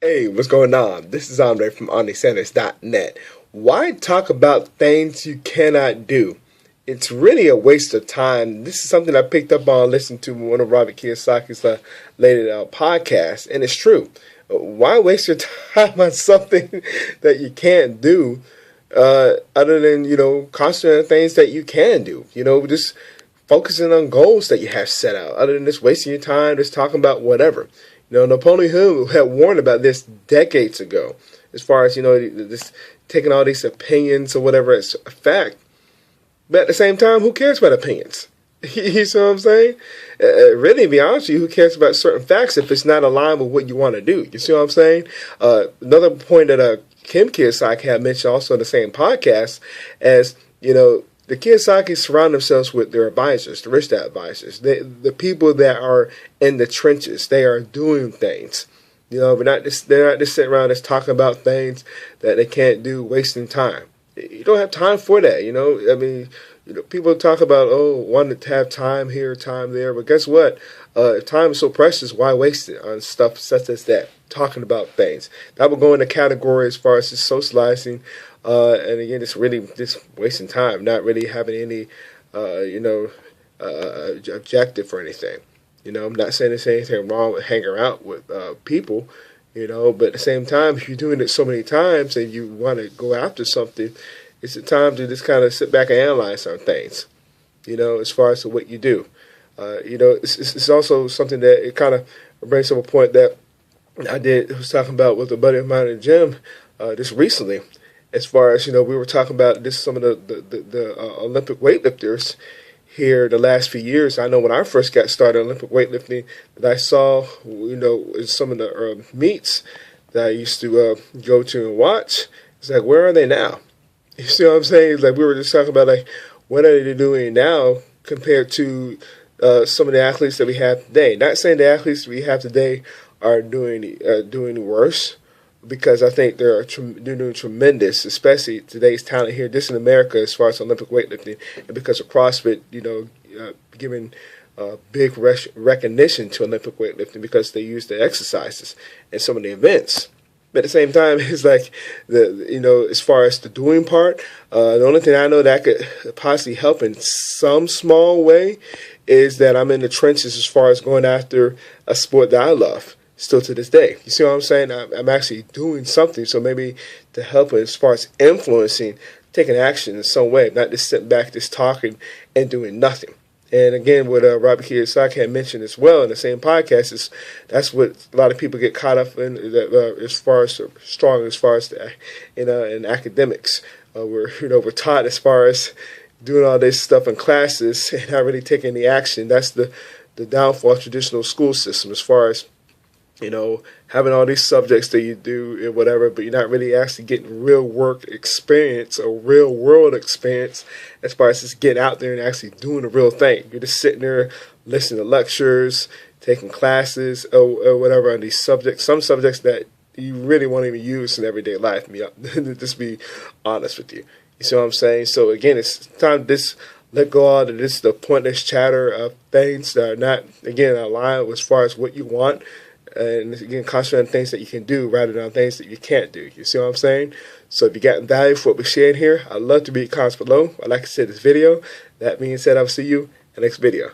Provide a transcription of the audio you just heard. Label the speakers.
Speaker 1: Hey, what's going on? This is Andre from OmniSanders.net. Why talk about things you cannot do? It's really a waste of time. This is something I picked up on listening to one of Robert Kiyosaki's latest podcast, and it's true. Why waste your time on something that you can't do, other than concentrating on things that you can do? Just focusing on goals that you have set out, other than just wasting your time just talking about whatever. Napoleon Hill had warned about this decades ago, as far as, this taking all these opinions or whatever as a fact. But at the same time, who cares about opinions? You see what I'm saying? Really, to be honest with you, who cares about certain facts if it's not aligned with what you want to do? You see what I'm saying? Another point that Kim Kiyosaki had mentioned also in the same podcast, as, the Kiyosaki surround themselves with their advisors, the rich dad advisors, the people that are in the trenches. They are doing things. They're not just sitting around just talking about things that they can't do, wasting time. You don't have time for that. People talk about wanting to have time here, time there, but guess what? If time is so precious, why waste it on stuff such as that? Talking about things that will go in the category as far as just socializing. And again, it's really just wasting time, not really having any, objective or anything. I'm not saying there's anything wrong with hanging out with people, but at the same time, if you're doing it so many times and you want to go after something, it's the time to just kind of sit back and analyze some things, as far as to what you do. It's also something that it kind of brings up a point that I was talking about with a buddy of mine in the gym just recently. As far as, we were talking about this, some of the Olympic weightlifters here the last few years. I know when I first got started Olympic weightlifting, that I saw, in some of the meets that I used to go to and watch. It's like, where are they now? You see what I'm saying? It's like we were just talking about, like, what are they doing now compared to some of the athletes that we have today? Not saying the athletes we have today are doing worse, because I think they're doing tremendous, especially today's talent here, just in America, as far as Olympic weightlifting, and because of CrossFit, giving big recognition to Olympic weightlifting because they use the exercises in some of the events. But at the same time, it's like as far as the doing part, the only thing I know that could possibly help in some small way is that I'm in the trenches as far as going after a sport that I love. Still to this day. You see what I'm saying? I'm actually doing something, so maybe to help as far as influencing, taking action in some way, not just sitting back, just talking and doing nothing. And again, what Robert Kiyosaki had mentioned as well in the same podcast is that's what a lot of people get caught up in, as far as in academics. We're taught as far as doing all this stuff in classes and not really taking the action. That's the downfall of traditional school system, as far as having all these subjects that you do and whatever, but you're not really actually getting real work experience or real world experience as far as just getting out there and actually doing the real thing. You're just sitting there listening to lectures, taking classes or whatever on these subjects, some subjects that you really won't even use in everyday life, just be honest with you. You see what I'm saying? So again, it's time to just let go of the pointless chatter of things that are not, again, aligned as far as what you want. And again, concentrate on things that you can do rather than on things that you can't do. You see what I'm saying? So if you got value for what we're sharing here, I'd love to read comments below. I'd like to say this video. That being said, I'll see you in the next video.